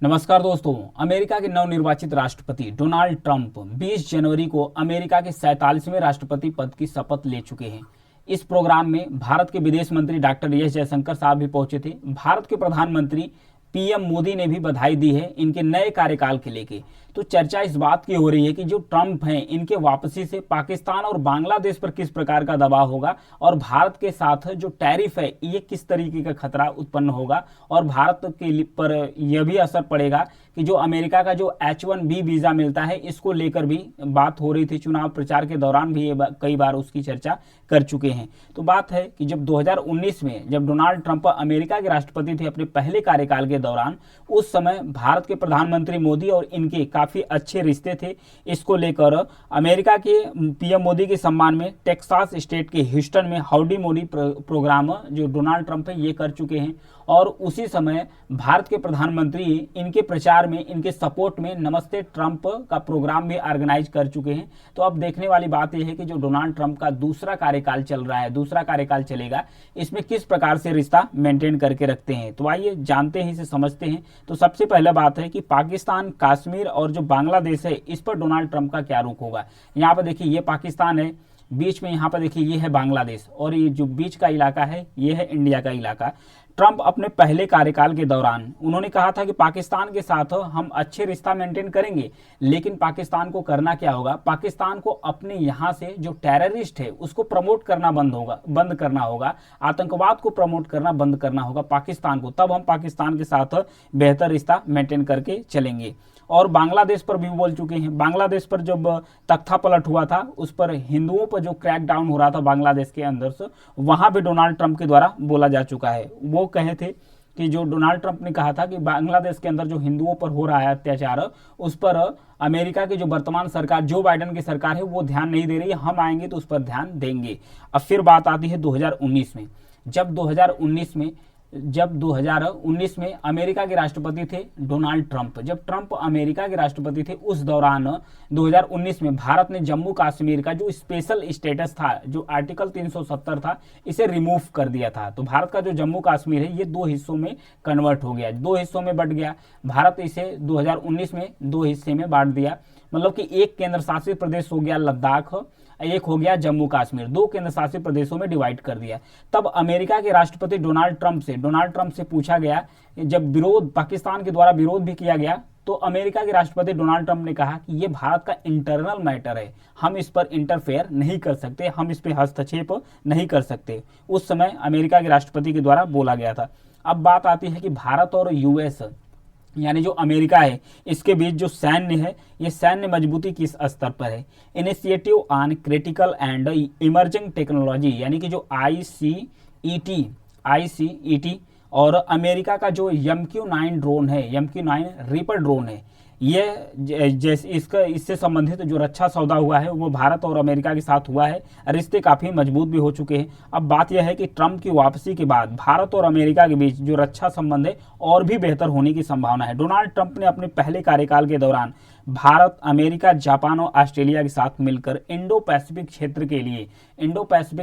नमस्कार दोस्तों। अमेरिका के नवनिर्वाचित राष्ट्रपति डोनाल्ड ट्रंप 20 जनवरी को अमेरिका के 47वें राष्ट्रपति पद की शपथ ले चुके हैं। इस प्रोग्राम में भारत के विदेश मंत्री डॉक्टर एस जयशंकर साहब भी पहुंचे थे। भारत के प्रधानमंत्री पीएम मोदी ने भी बधाई दी है इनके नए कार्यकाल के लेके। तो चर्चा इस बात की हो रही है कि जो ट्रंप हैं इनके वापसी से पाकिस्तान और बांग्लादेश पर किस प्रकार का दबाव होगा और भारत के साथ जो टैरिफ है ये किस तरीके का खतरा उत्पन्न होगा और भारत के पर यह भी असर पड़ेगा कि जो अमेरिका का जो H1B वीजा मिलता है इसको लेकर भी बात हो रही थी। चुनाव प्रचार के दौरान भी ये कई बार उसकी चर्चा कर चुके हैं। तो बात है कि जब 2019 में जब डोनाल्ड ट्रंप अमेरिका के राष्ट्रपति थे अपने पहले कार्यकाल के दौरान, उस समय भारत के प्रधानमंत्री मोदी और इनके काफी अच्छे रिश्ते थे। इसको लेकर अमेरिका के पीएम मोदी के सम्मान में टेक्सास स्टेट के ह्यूस्टन में हाउडी मोदी प्रोग्राम जो डोनाल्ड ट्रंप है ये कर चुके हैं। और उसी समय भारत के प्रधानमंत्री इनके प्रचार में, इनके सपोर्ट में नमस्ते ट्रंप का प्रोग्राम भी ऑर्गेनाइज कर चुके हैं। तो अब देखने वाली बात यह है कि जो डोनाल्ड ट्रंप का दूसरा कार्यकाल चल रहा है, दूसरा कार्यकाल चलेगा, इसमें किस प्रकार से रिश्ता मेंटेन करके रखते हैं। तो आइए जानते हैं, इसे समझते हैं। तो सबसे पहला बात है कि पाकिस्तान, कश्मीर और जो बांग्लादेश है इस पर डोनाल्ड ट्रंप का क्या रुख होगा। यहाँ पर देखिए ये पाकिस्तान है, बीच में यहाँ पर देखिए ये है बांग्लादेश और ये जो बीच का इलाका है ये है इंडिया का इलाका। ट्रंप अपने पहले कार्यकाल के दौरान उन्होंने कहा था कि पाकिस्तान के साथ हम अच्छे रिश्ता मेंटेन करेंगे, लेकिन पाकिस्तान को करना क्या होगा, पाकिस्तान को अपने यहाँ से जो टेररिस्ट है उसको प्रमोट करना बंद करना होगा, आतंकवाद को प्रमोट करना बंद करना होगा पाकिस्तान को, तब हम पाकिस्तान के साथ बेहतर रिश्ता मेंटेन करके चलेंगे। और बांग्लादेश पर भी बोल चुके हैं। बांग्लादेश पर जब तख्ता पलट हुआ था उस पर हिंदुओं पर जो क्रैकडाउन हो रहा था बांग्लादेश के अंदर से, वहां भी डोनाल्ड ट्रंप के द्वारा बोला जा चुका है। वो कहे थे कि जो डोनाल्ड ट्रंप ने कहा था कि बांग्लादेश के अंदर जो हिंदुओं पर हो रहा है अत्याचार, उस पर अमेरिका की जो वर्तमान सरकार, जो बाइडेन की सरकार है, वो ध्यान नहीं दे रही है, हम आएंगे तो उस पर ध्यान देंगे। अब फिर बात आती है 2019 में। जब 2019 में अमेरिका के राष्ट्रपति थे डोनाल्ड ट्रंप, जब ट्रंप अमेरिका के राष्ट्रपति थे उस दौरान 2019 में भारत ने जम्मू कश्मीर का जो स्पेशल स्टेटस था, जो आर्टिकल 370 था, इसे रिमूव कर दिया था। तो भारत का जो जम्मू कश्मीर है ये दो हिस्सों में कन्वर्ट हो गया, दो हिस्सों में बट गया। भारत इसे 2019 में दो हिस्से में बांट दिया, मतलब कि एक केंद्र शासित प्रदेश हो गया लद्दाख, एक हो गया जम्मू कश्मीर, दो केंद्र शासित प्रदेशों में डिवाइड कर दिया। तब अमेरिका के राष्ट्रपति डोनाल्ड ट्रंप से पूछा गया, जब विरोध पाकिस्तान के द्वारा विरोध भी किया गया, तो अमेरिका के राष्ट्रपति डोनाल्ड ट्रंप ने कहा कि ये भारत का इंटरनल मैटर है, हम इस पर इंटरफेयर नहीं कर सकते, हम इस पर हस्तक्षेप नहीं कर सकते। उस समय अमेरिका के राष्ट्रपति के द्वारा बोला गया था। अब बात आती है कि भारत और यूएस यानी जो अमेरिका है इसके बीच जो सैन्य है, ये सैन्य मजबूती किस स्तर पर है। Initiative on critical and emerging technology यानी कि जो आईसीईटी और अमेरिका का जो MQ-9 ड्रोन है, MQ-9 रीपर ड्रोन है, ये जैसे इससे संबंधित जो रक्षा सौदा हुआ है वो भारत और अमेरिका के साथ हुआ है। रिश्ते काफ़ी मजबूत भी हो चुके हैं। अब बात यह है कि ट्रंप की वापसी के बाद भारत और अमेरिका के बीच जो रक्षा संबंध है और भी बेहतर होने की संभावना है। डोनाल्ड ट्रंप ने अपने पहले कार्यकाल के दौरान भारत, अमेरिका, जापान और ऑस्ट्रेलिया के साथ मिलकर इंडो पैसिफिक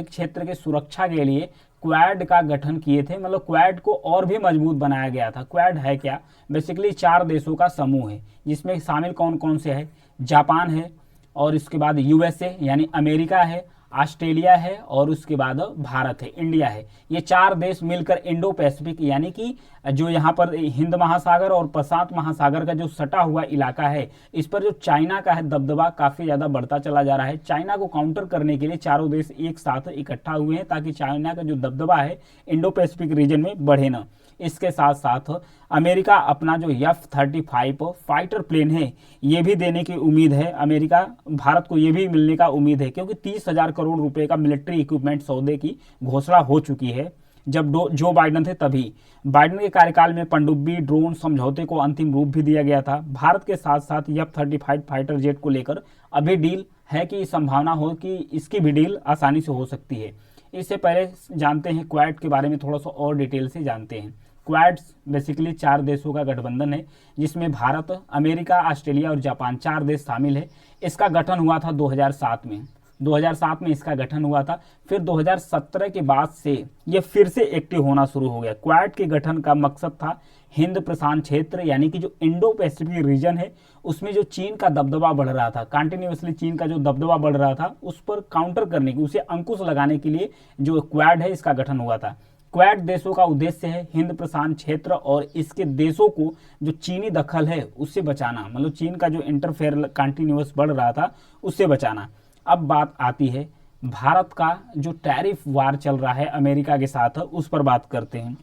क्षेत्र के सुरक्षा के लिए क्वाड का गठन किए थे। मतलब क्वाड को और भी मजबूत बनाया गया था। क्वाड है क्या, बेसिकली 4 देशों का समूह है, जिसमें शामिल कौन कौन से है, जापान है और इसके बाद यूएसए यानी अमेरिका है, ऑस्ट्रेलिया है और उसके बाद भारत है, इंडिया है। ये 4 देश मिलकर इंडो पैसिफिक यानी कि जो यहाँ पर हिंद महासागर और प्रशांत महासागर का जो सटा हुआ इलाका है, इस पर जो चाइना का है दबदबा काफ़ी ज़्यादा बढ़ता चला जा रहा है। चाइना को काउंटर करने के लिए चारों देश एक साथ इकट्ठा हुए हैं ताकि चाइना का जो दबदबा है इंडो पैसिफिक रीजन में बढ़े ना। इसके साथ साथ अमेरिका अपना जो F-35 फाइटर प्लेन है ये भी देने की उम्मीद है। अमेरिका भारत को ये भी मिलने का उम्मीद है, क्योंकि 30,000 करोड़ रुपए का मिलिट्री इक्विपमेंट सौदे की घोषणा हो चुकी है। जब जो बाइडेन थे तभी बाइडेन के कार्यकाल में पनडुब्बी ड्रोन समझौते को अंतिम रूप भी दिया गया था। भारत के साथ साथ F-35 फाइटर जेट को लेकर अभी डील है कि संभावना हो कि इसकी भी डील आसानी से हो सकती है। इससे पहले जानते हैं क्वाड के बारे में, थोड़ा सा और डिटेल से जानते हैं। क्वाड्स बेसिकली 4 देशों का गठबंधन है, जिसमें भारत, अमेरिका, ऑस्ट्रेलिया और जापान 4 देश शामिल है। इसका गठन हुआ था 2007 में। 2007 में इसका गठन हुआ था। फिर 2017 के बाद से ये फिर से एक्टिव होना शुरू हो गया। क्वाड के गठन का मकसद था हिंद प्रशांत क्षेत्र यानी कि जो इंडो पैसिफिक रीजन है उसमें जो चीन का दबदबा बढ़ रहा था, कंटिन्यूअसली चीन का जो दबदबा बढ़ रहा था उस पर काउंटर करने की, उसे अंकुश लगाने के लिए जो क्वाड है इसका गठन हुआ था। क्वाड देशों का उद्देश्य है हिंद प्रशांत क्षेत्र और इसके देशों को जो चीनी दखल है उससे बचाना, मतलब चीन का जो इंटरफेयर कंटिन्यूअस बढ़ रहा था उससे बचाना। अब बात आती है भारत का जो टैरिफ वार चल रहा है अमेरिका के साथ, उस पर बात करते हैं।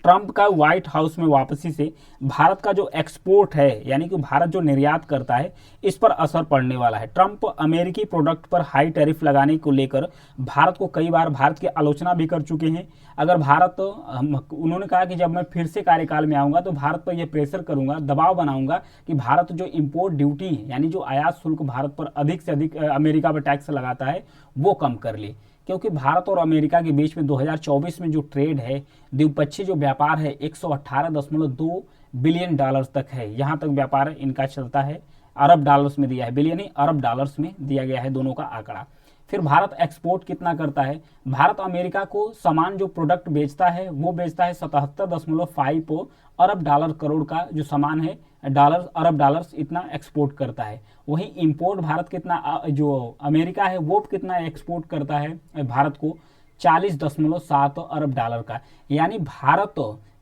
ट्रंप का व्हाइट हाउस में वापसी से भारत का जो एक्सपोर्ट है यानी कि भारत जो निर्यात करता है इस पर असर पड़ने वाला है। ट्रंप अमेरिकी प्रोडक्ट पर हाई टैरिफ लगाने को लेकर भारत को कई बार भारत की आलोचना भी कर चुके हैं। अगर भारत उन्होंने कहा कि जब मैं फिर से कार्यकाल में आऊंगा तो भारत पर यह प्रेशर करूंगा, दबाव बनाऊंगा कि भारत जो इंपोर्ट ड्यूटी यानी जो आयात शुल्क भारत पर अधिक से अधिक अमेरिका पर टैक्स लगाता है वो कम कर ले, क्योंकि भारत और अमेरिका के बीच में 2024 में जो ट्रेड है, द्विपक्षीय जो व्यापार है 118.2 बिलियन डॉलर्स तक है। यहाँ तक व्यापार इनका चलता है। अरब डॉलर्स में दिया है, बिलियन नहीं अरब डॉलर्स में दिया गया है दोनों का आंकड़ा। फिर भारत एक्सपोर्ट कितना करता है? भारत अमेरिका को सामान जो प्रोडक्ट बेचता है वो बेचता है 77.5 अरब डॉलर करोड़ का जो सामान है, डॉलर अरब डॉलर्स इतना एक्सपोर्ट करता है। वहीं इंपोर्ट भारत कितना, जो अमेरिका है वो कितना एक्सपोर्ट करता है भारत को? 40.7 अरब डॉलर का। यानी भारत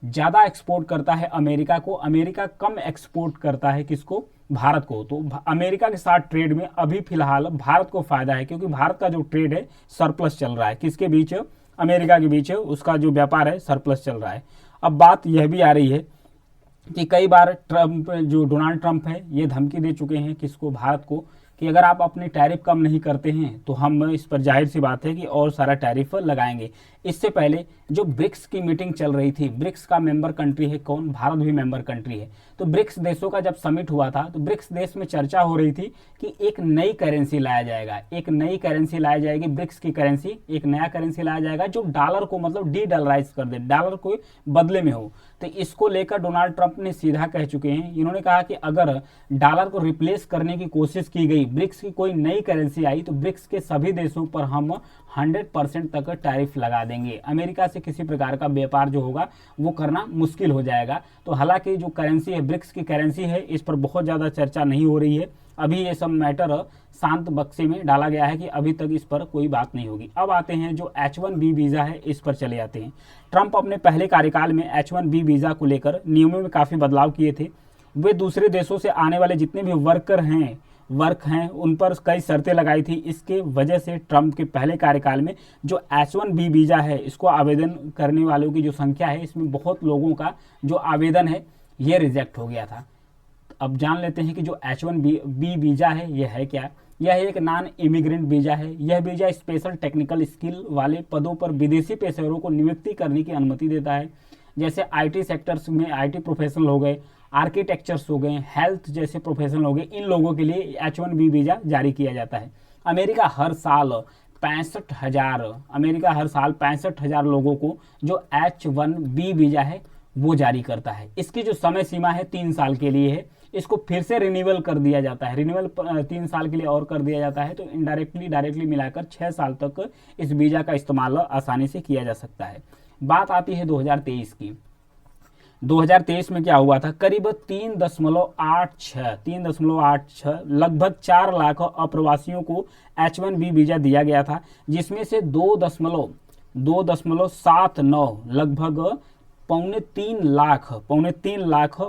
ज़्यादा एक्सपोर्ट करता है अमेरिका को, अमेरिका कम एक्सपोर्ट करता है किसको? भारत को। तो अमेरिका के साथ ट्रेड में अभी फिलहाल भारत को फायदा है, क्योंकि भारत का जो ट्रेड है सरप्लस चल रहा है। किसके बीच? अमेरिका के बीच उसका जो व्यापार है सरप्लस चल रहा है। अब बात यह भी आ रही है कि कई बार ट्रंप, जो डोनाल्ड ट्रंप है, ये धमकी दे चुके हैं किसको? भारत को, कि अगर आप अपनी टैरिफ कम नहीं करते हैं तो हम इस पर जाहिर सी बात है कि और सारा टैरिफ लगाएंगे। इससे पहले जो ब्रिक्स की मीटिंग चल रही थी, ब्रिक्स का मेंबर कंट्री है कौन? भारत भी मेंबर कंट्री है। तो ब्रिक्स देशों का जब समिट हुआ था तो ब्रिक्स देश में चर्चा हो रही थी कि एक नई करेंसी लाया जाएगा, एक नई करेंसी लाई जाएगी, ब्रिक्स की करेंसी, एक नया करेंसी लाया जाएगा जो डॉलर को मतलब डी डॉलराइज कर दे, डॉलर को बदले में हो। तो इसको लेकर डोनाल्ड ट्रंप ने सीधा कह चुके हैं, इन्होंने कहा कि अगर डॉलर को रिप्लेस करने की कोशिश की गई, ब्रिक्स की कोई नई करेंसी आई तो ब्रिक्स के सभी देशों पर हम 100% तक टैरिफ लगा देंगे। अमेरिका से किसी प्रकार का व्यापार जो होगा वो करना मुश्किल हो जाएगा। तो हालांकि जो करेंसी है, ब्रिक्स की करेंसी है, इस पर बहुत ज़्यादा चर्चा नहीं हो रही है। अभी ये सब मैटर शांत बक्से में डाला गया है कि अभी तक इस पर कोई बात नहीं होगी। अब आते हैं जो H1B वीज़ा है, इस पर चले जाते हैं। ट्रंप अपने पहले कार्यकाल में H1B वीज़ा को लेकर नियमों में काफ़ी बदलाव किए थे। वे दूसरे देशों से आने वाले जितने भी वर्क हैं उन पर कई शर्तें लगाई थी। इसके वजह से ट्रंप के पहले कार्यकाल में जो H1B वीज़ा है, इसको आवेदन करने वालों की जो संख्या है, इसमें बहुत लोगों का जो आवेदन है ये रिजेक्ट हो गया था। अब जान लेते हैं कि जो H1B वीज़ा है यह है क्या। यह एक नॉन इमिग्रेंट वीज़ा है। यह वीज़ा स्पेशल टेक्निकल स्किल वाले पदों पर विदेशी पेशेवरों को नियुक्ति करने की अनुमति देता है। जैसे IT सेक्टर्स में IT प्रोफेशनल हो गए, आर्किटेक्चर्स हो गए, हेल्थ जैसे प्रोफेशनल हो गए, इन लोगों के लिए H1B वीज़ा जारी किया जाता है। अमेरिका हर साल 65,000 लोगों को जो H1B वीज़ा है वो जारी करता है। इसकी जो समय सीमा है 3 साल के लिए है। इसको फिर से रिन्यूअल कर दिया जाता है, रिन्यूअल 3 साल के लिए और कर दिया जाता है। तो इनडायरेक्टली डायरेक्टली मिलाकर 6 साल तक इस वीज़ा का इस्तेमाल आसानी से किया जा सकता है। बात आती है 2023 की। 2023 में क्या हुआ था? करीब 3.86 लगभग 4 लाख अप्रवासियों को H1B वीज़ा दिया गया था, जिसमें से 2.79 लगभग पौने 3 लाख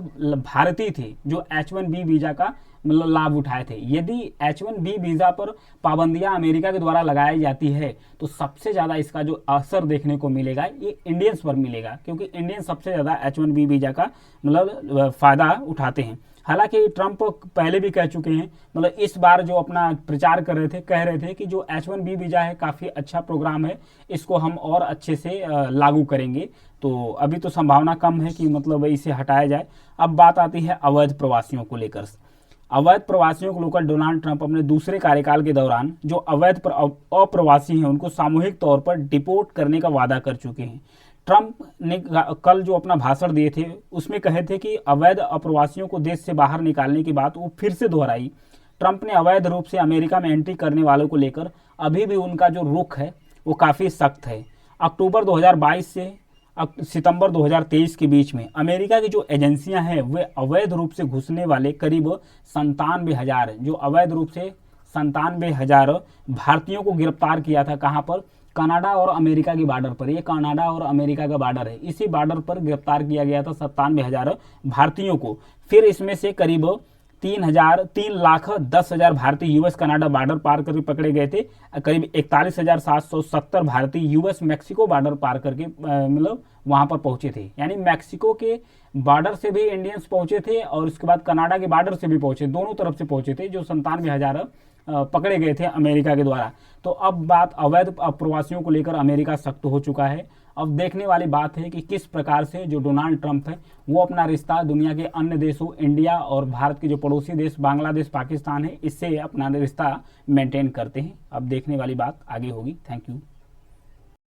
भारतीय थे जो H1B वीज़ा का मतलब लाभ उठाए थे। यदि H1B वीज़ा पर पाबंदियां अमेरिका के द्वारा लगाई जाती है तो सबसे ज़्यादा इसका जो असर देखने को मिलेगा ये इंडियंस पर मिलेगा, क्योंकि इंडियन सबसे ज़्यादा H1B वीज़ा का मतलब फ़ायदा उठाते हैं। हालांकि ट्रंप पहले भी कह चुके हैं, मतलब इस बार जो अपना प्रचार कर रहे थे, कह रहे थे कि जो H1B वीज़ा है काफ़ी अच्छा प्रोग्राम है, इसको हम और अच्छे से लागू करेंगे। तो अभी तो संभावना कम है कि मतलब इसे हटाया जाए। अब बात आती है अवैध प्रवासियों को लेकर। अवैध प्रवासियों को लेकर डोनाल्ड ट्रंप अपने दूसरे कार्यकाल के दौरान जो अवैध अप्रवासी हैं उनको सामूहिक तौर पर डिपोर्ट करने का वादा कर चुके हैं। ट्रंप ने कल जो अपना भाषण दिए थे उसमें कहे थे कि अवैध अप्रवासियों को देश से बाहर निकालने की बात वो फिर से दोहराई। ट्रंप ने अवैध रूप से अमेरिका में एंट्री करने वालों को लेकर अभी भी उनका जो रुख है वो काफ़ी सख्त है। अक्टूबर 2022 से सितंबर 2023 के बीच में अमेरिका की जो एजेंसियां हैं वे अवैध रूप से घुसने वाले करीब 97,000 जो अवैध रूप से 97,000 भारतीयों को गिरफ्तार किया था। कहां पर? कनाडा और अमेरिका की बॉर्डर पर। ये कनाडा और अमेरिका का बॉर्डर है, इसी बॉर्डर पर गिरफ्तार किया गया था 97,000 भारतीयों को। फिर इसमें से करीब 3,10,000 भारतीय यूएस कनाडा बॉर्डर पार करके पकड़े गए थे। करीब 41,770 भारतीय यूएस मैक्सिको बॉर्डर पार करके मतलब वहां पर पहुंचे थे। यानी मैक्सिको के बॉर्डर से भी इंडियंस पहुंचे थे और उसके बाद कनाडा के बॉर्डर से भी पहुंचे, दोनों तरफ से पहुंचे थे, जो 97,000 पकड़े गए थे अमेरिका के द्वारा। तो अब बात अवैध प्रवासियों को लेकर अमेरिका सख्त हो चुका है। अब देखने वाली बात है कि किस प्रकार से जो डोनाल्ड ट्रंप है वो अपना रिश्ता दुनिया के अन्य देशों, इंडिया और भारत के जो पड़ोसी देश बांग्लादेश, पाकिस्तान है, इससे अपना रिश्ता मेंटेन करते हैं। अब देखने वाली बात आगे होगी। Thank you.